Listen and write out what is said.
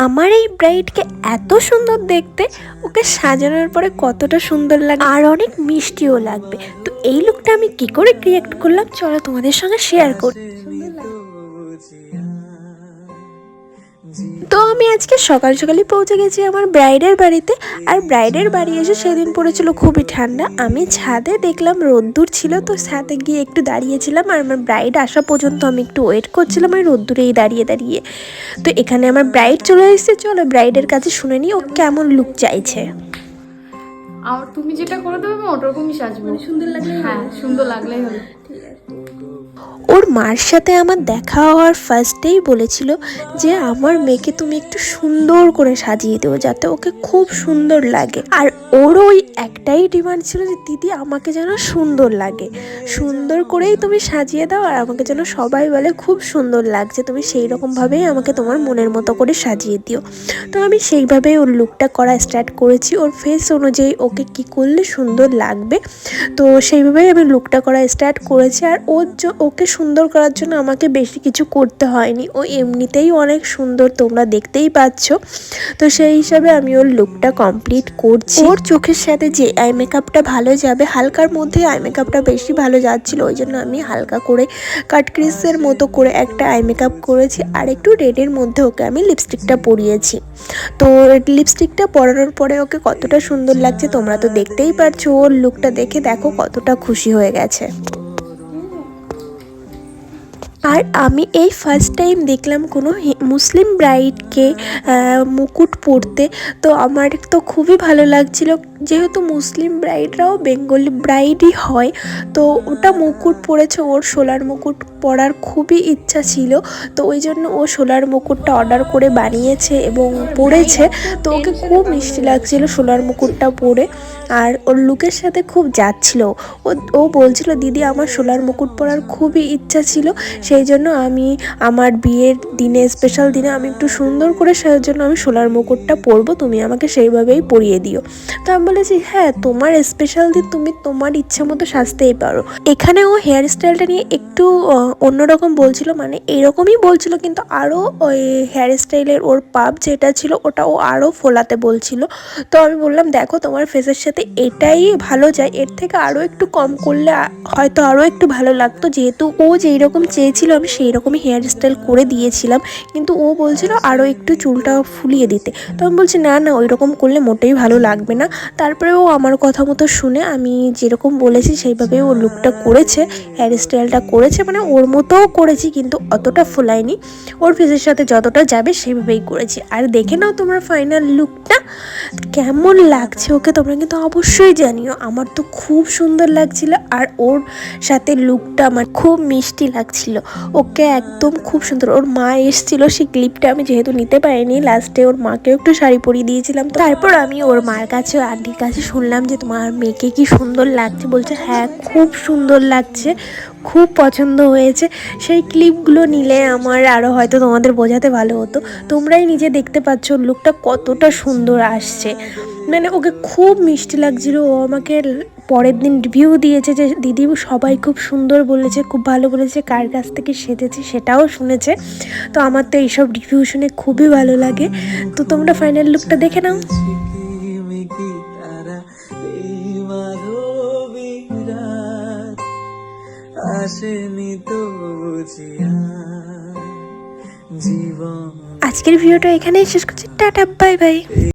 আমার এই ব্রাইডকে এত সুন্দর দেখতে, ওকে সাজানোর পরে কতটা সুন্দর লাগে আর অনেক মিষ্টিও লাগবে। তো এই লুকটা আমি কি করে ক্রিয়েট করলাম চলো তোমাদের সঙ্গে শেয়ার করি। তো আমি আজকে সকাল সকালই পৌঁছে গেছি আমার ব্রাইডের বাড়িতে। আর ব্রাইডের বাড়ি এসে সেদিন পড়েছিল খুবই ঠান্ডা। আমি ছাদে দেখলাম রোদ্দুর ছিল, তো ছাদে গিয়ে একটু দাঁড়িয়েছিলাম। আর আমার ব্রাইড আসা পর্যন্ত আমি একটু ওয়েট করছিলাম ওই রোদ্দুরেই দাঁড়িয়ে দাঁড়িয়ে। তো এখানে আমার ব্রাইড চলে এসেছে, চলো ব্রাইডের কাছে শুনে নিই ও কেমন লুক চাইছে। আর তুমি যেটা করে দেবে আমি ওরকমই সাজবো। সুন্দর লাগলে, হ্যাঁ সুন্দর লাগলেই হলো। ঠিক আছে। ওর মার সাথে আমার দেখা হওয়ার ফার্স্টেই বলেছিল যে আমার মেয়েকে তুমি একটু সুন্দর করে সাজিয়ে দেবো যাতে ওকে খুব সুন্দর লাগে। আর ওর ওই একটাই ডিমান্ড ছিল যে দিদি আমাকে যেন সুন্দর লাগে, সুন্দর করেই তুমি সাজিয়ে দাও আর আমাকে যেন সবাই বলে খুব সুন্দর লাগছে, তুমি সেই রকমভাবেই আমাকে তোমার মনের মতো করে সাজিয়ে দিও। তো আমি সেইভাবেই ওর লুকটা করা স্টার্ট করেছি, ওর ফেস অনুযায়ী ওকে কি করলে সুন্দর লাগবে তো সেইভাবেই আমি লুকটা করা স্টার্ট করেছি। আর ওকে সুন্দর করার জন্য আমাকে বেশি কিছু করতে হয়নি, ও এমনিতেই অনেক সুন্দর, তোমরা দেখতেই পাচ্ছ। তো সেই হিসাবে আমি ওর লুকটা কমপ্লিট করছি। ওর চোখের সাথে যে আই মেকআপটা ভালো যাবে, হালকার মধ্যে আই মেকআপটা বেশি ভালো যাচ্ছিল, ওই জন্য আমি হালকা করে কাট ক্রিসের মতো করে একটা আই মেকআপ করেছি। আর একটু রেডের মধ্যে ওকে আমি লিপস্টিকটা পরিয়েছি। তো লিপস্টিকটা পরানোর পরে ওকে কতটা সুন্দর লাগছে তোমরা তো দেখতেই পারছো। ওর লুকটা দেখে দেখো কতটা খুশি হয়ে গেছে। আর আমি এই ফার্স্ট টাইম দেখলাম কোনো মুসলিম ব্রাইডকে মুকুট পরতে। তো আমার তো খুবই ভালো লাগছিল, যেহেতু মুসলিম ব্রাইডরাও বেঙ্গলি ব্রাইডই হয়। তো ওটা মুকুট পরেছে, ওর সোলার মুকুট পরার খুবই ইচ্ছা ছিল, তো ওই জন্য ও সোলার মুকুটটা অর্ডার করে বানিয়েছে এবং পরেছে। তো ওকে খুব মিষ্টি লাগছিল সোলার মুকুটটা পরে, আর ওর লুকের সাথে খুব যাচ্ছিল। ও বলছিল দিদি আমার সোলার মুকুট পরার খুবই ইচ্ছা ছিল, সেই জন্য আমি আমার বিয়ের দিনে স্পেশাল দিনে আমি একটু সুন্দর করে সাজার জন্য আমি সোলার মুকুটটা পরবো, তুমি আমাকে সেইভাবেই পরিয়ে দিও। তো আমি বলেছি হ্যাঁ তোমার স্পেশাল দিন, তুমি তোমার ইচ্ছে মতো সাজতেই পারো। এখানে ও হেয়ার স্টাইলটা নিয়ে একটু অন্যরকম বলছিল, মানে এরকমই বলছিল কিন্তু আরও ওই হেয়ার স্টাইলের ওর পাপ যেটা ছিল ওটা ও আরও ফোলাতে বলছিল। তো আমি বললাম দেখো তোমার ফেসের সাথে এটাই ভালো যায়, এর থেকে আরও একটু কম করলে হয়তো আরও একটু ভালো লাগতো। যেহেতু ও যেই রকম চেয়েছিল আমি সেই রকমই হেয়ার স্টাইল করে দিয়েছিলাম, কিন্তু ও বলছিল আরও একটু চুলটা ফুলিয়ে দিতে। তো আমি বলছি না না ওই রকম করলে মোটেই ভালো লাগবে না। তারপরে ও আমার কথা মতো শুনে আমি যেরকম বলেছি সেইভাবে ও লুকটা করেছে, হেয়ার স্টাইলটা করেছে, মানে ওর মতোও করেছি কিন্তু অতটা ফোলাইনি, ওর ফেসের সাথে যতটা যাবে সেইভাবেই করেছি। আর দেখে নাও তোমার ফাইনাল লুকটা কেমন লাগছে ওকে তোমরা কিন্তু অবশ্যই জানিও। আমার তো খুব সুন্দর লাগছিল আর ওর সাথে লুকটা আমার খুব মিষ্টি লাগছিল, ওকে একদম খুব সুন্দর। ওর মা এসেছিল, সেই ক্লিপটা আমি যেহেতু নিতে পারিনি, লাস্টে ওর মাকেও একটু শাড়ি পরিয়ে দিয়েছিলাম। তারপর আমি ওর মার কাছে আন্টির কাছে শুনলাম যে তোমার মেয়েকে কি সুন্দর লাগছে, বলছে হ্যাঁ খুব সুন্দর লাগছে, খুব পছন্দ হয়েছে। সেই ক্লিপগুলো নিলে আমার আরও হয়তো তোমাদের বোঝাতে ভালো হতো, তোমরাই নিজে দেখতে পাচ্ছ লুকটা কতটা সুন্দর আসছে, মানে ওকে খুব মিষ্টি লাগছিল। ও আমাকে পরের দিন রিভিউ দিয়েছে যে দিদি সবাই খুব সুন্দর বলেছে, খুব ভালো বলেছে, কার কাছ থেকে সেজেছে সেটাও শুনেছে। তো আমার তো এইসব রিভিউ শুনে খুবই ভালো লাগে। তো তোমরা ফাইনাল লুকটা দেখে নাও। আজকের ভিডিওটা এখানেই শেষ করছি, টাটা বাই বাই।